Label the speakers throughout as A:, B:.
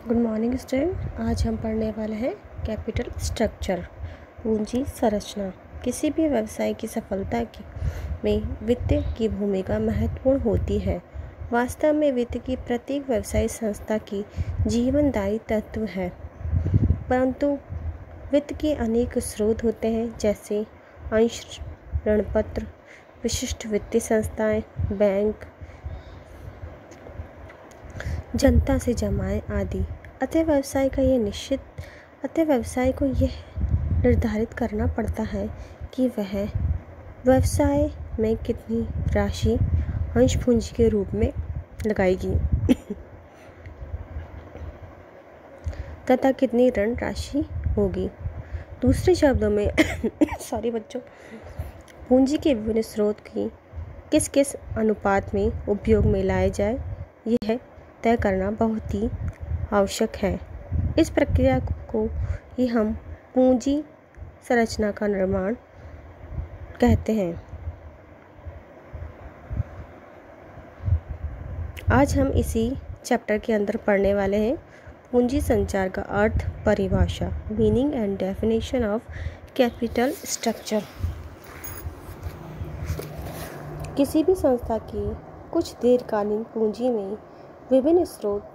A: Good morning student. आज हम पढ़ने वाले हैं कैपिटल स्ट्रक्चर, पूंजी संरचना। किसी भी व्यवसाय की सफलता में वित्त की भूमिका महत्वपूर्ण होती है। वास्तव में वित्त की प्रत्येक व्यवसायिक संस्था की जीवनदायी तत्व है, परंतु वित्त के अनेक स्रोत होते हैं, जैसे अंश ऋणपत्र, विशिष्ट वित्तीय संस्थाएं, बैंक, जनता से जमाएं आदि। अतः व्यवसाय को यह निर्धारित करना पड़ता है कि वह व्यवसाय में कितनी राशि अंश पूंजी के रूप में लगाएगी तथा कितनी ऋण राशि होगी। दूसरे शब्दों में पूंजी के विभिन्न स्रोत की किस किस अनुपात में उपयोग में लाए जाए, यह तय करना बहुत ही आवश्यक है। इस प्रक्रिया को ही हम पूंजी संरचना का निर्माण कहते हैं। आज हम इसी चैप्टर के अंदर पढ़ने वाले हैं पूंजी संचार का अर्थ, परिभाषा, meaning and definition of capital structure. किसी भी संस्था की कुछ दीर्घकालीन पूंजी में विभिन्न स्रोत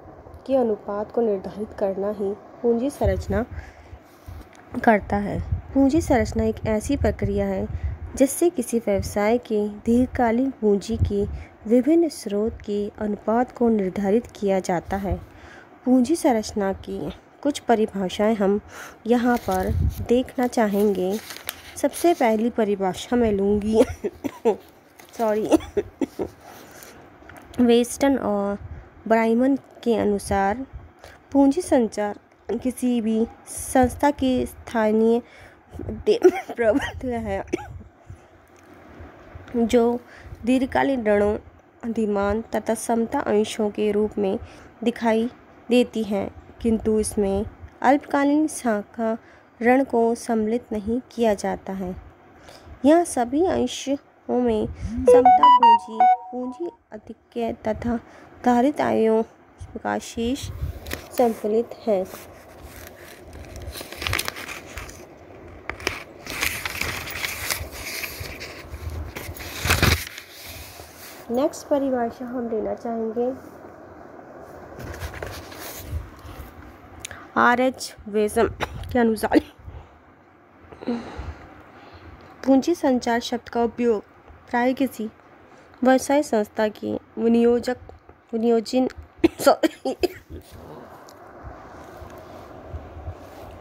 A: के अनुपात को निर्धारित करना ही पूंजी संरचना करता है। पूंजी संरचना एक ऐसी प्रक्रिया है जिससे किसी व्यवसाय के दीर्घकालीन पूंजी के विभिन्न स्रोत के अनुपात को निर्धारित किया जाता है। पूंजी संरचना की कुछ परिभाषाएं हम यहाँ पर देखना चाहेंगे। सबसे पहली परिभाषा मैं लूँगी वेस्टन और ब्राइमन के अनुसार पूंजी संचार किसी भी संस्था की स्थानीय प्रबंध है जो दीर्घकालीन ऋणों, अधिमान तथा समता अंशों के रूप में दिखाई देती है, किंतु इसमें अल्पकालीन शाखा ऋण को सम्मिलित नहीं किया जाता है। यह सभी अंशों में समता पूंजी अधिक्य तथा धारित आयों का शेष सम्मिलित है। नेक्स्ट परिभाषा हम लेना चाहेंगे R.H. वेसम के अनुसार पूंजी संचार शब्द का उपयोग प्राय किसी व्यवसाय संस्था की विनियोजन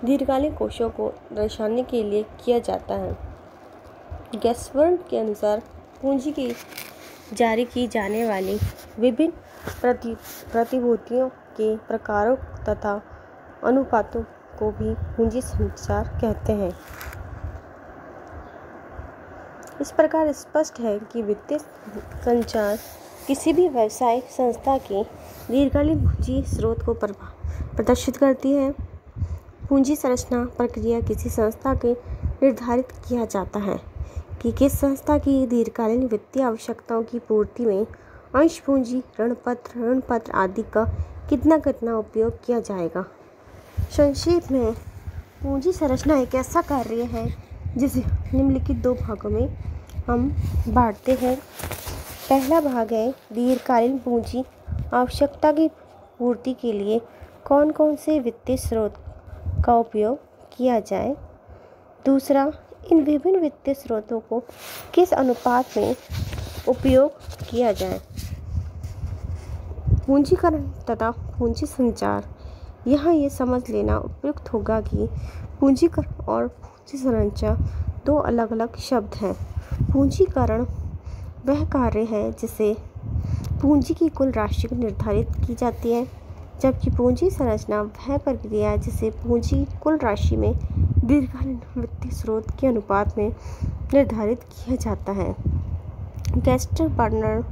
A: दीर्घकालीन कोषों को दर्शाने के लिए किया जाता है। गैसवर्न के अनुसार पूंजी की जारी की जाने वाली विभिन्न प्रतिभूतियों के प्रकारों तथा अनुपातों को भी पूंजी संचार कहते हैं। इस प्रकार स्पष्ट है कि वित्तीय संचार किसी भी व्यवसायिक संस्था के दीर्घकालीन पूंजी स्रोत को प्रदर्शित करती है। पूंजी संरचना प्रक्रिया किसी संस्था के निर्धारित किया जाता है कि किस संस्था की दीर्घकालीन वित्तीय आवश्यकताओं की पूर्ति में अंश पूंजी, ऋण पत्र आदि का कितना उपयोग किया जाएगा। संक्षेप में पूंजी संरचना एक ऐसा कार्य है जिसे निम्नलिखित दो भागों में हम बांटते हैं। पहला भाग है दीर्घकालीन पूंजी आवश्यकता की पूर्ति के लिए कौन कौन से वित्तीय स्रोत का उपयोग किया जाए। दूसरा, इन विभिन्न वित्तीय स्रोतों को किस अनुपात में उपयोग किया जाए। पूंजीकरण तथा पूंजी संचार। यहाँ ये समझ लेना उपयुक्त होगा कि पूंजीकरण और पूंजी संरचना दो अलग अलग शब्द हैं। पूंजीकरण वह कार्य है जिससे पूंजी की कुल राशि निर्धारित की जाती है, जबकि पूंजी संरचना वह प्रक्रिया है जिससे पूंजी कुल राशि में दीर्घकालीन वित्तीय स्रोत के अनुपात में निर्धारित किया जाता है। गैस्टर बर्नर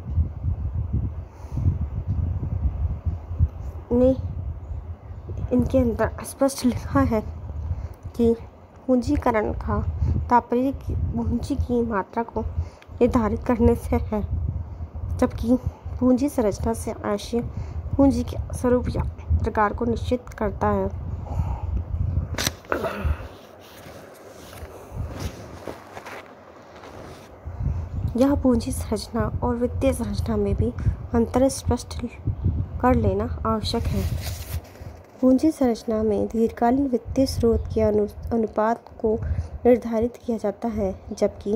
A: ने इनके अंदर स्पष्ट लिखा है कि पूंजीकरण का तात्पर्य पूंजी की मात्रा को निर्धारित करने से है, जबकि पूंजी संरचना से आशय पूंजी के स्वरूप या प्रकार को निश्चित करता है। यह पूंजी संरचना और वित्तीय संरचना में भी अंतर स्पष्ट कर लेना आवश्यक है। पूंजी संरचना में दीर्घकालीन वित्तीय स्रोत के अनुपात को निर्धारित किया जाता है, जबकि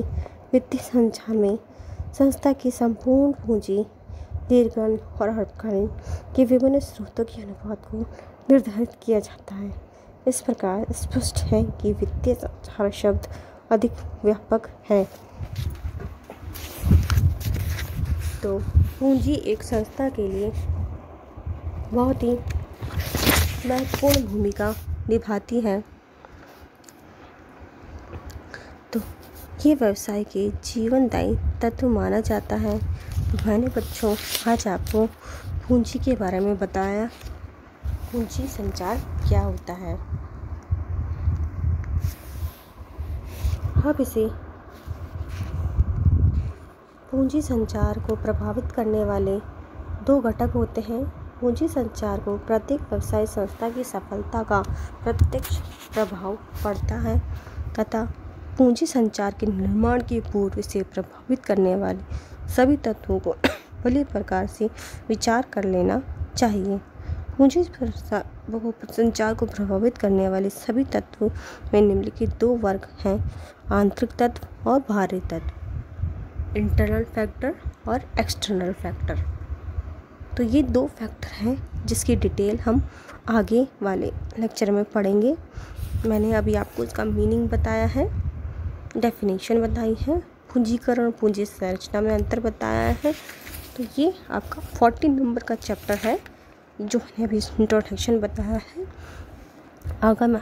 A: वित्तीय संरचना में संस्था की संपूर्ण पूंजी दीर्घकालीन और अल्पकालीन के विभिन्न स्रोतों के अनुपात को निर्धारित किया जाता है। इस प्रकार स्पष्ट है कि वित्तीय संरचना शब्द अधिक व्यापक है। तो पूंजी एक संस्था के लिए बहुत ही महत्वपूर्ण भूमिका निभाती है। तो ये व्यवसाय के जीवनदायी तत्व माना जाता है। मैंने बच्चों आज आपको पूंजी के बारे में बताया। पूंजी संचार क्या होता है। अब इसे पूंजी संचार को प्रभावित करने वाले 2 घटक होते हैं। पूंजी संचार को प्रत्येक व्यवसाय संस्था की सफलता का प्रत्यक्ष प्रभाव पड़ता है तथा पूंजी संचार के निर्माण के पूर्व इसे प्रभावित करने वाले सभी तत्वों को भली प्रकार से विचार कर लेना चाहिए। पूंजी संचार को प्रभावित करने वाले सभी तत्वों में निम्नलिखित 2 वर्ग हैं: आंतरिक तत्व और बाहरी तत्व, इंटरनल फैक्टर और एक्सटर्नल फैक्टर। तो ये 2 फैक्टर हैं जिसकी डिटेल हम आगे वाले लेक्चर में पढ़ेंगे। मैंने अभी आपको इसका मीनिंग बताया है, डेफिनेशन बताई है, पूंजीकरण और पूंजी संरचना में अंतर बताया है। तो ये आपका 40 नंबर का चैप्टर है जो मैंने अभी इंट्रोडक्शन बताया है।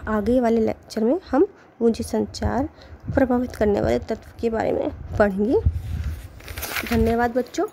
A: आगे वाले लेक्चर में हम पूंजी संचार को प्रभावित करने वाले तत्व के बारे में पढ़ेंगे। धन्यवाद बच्चों।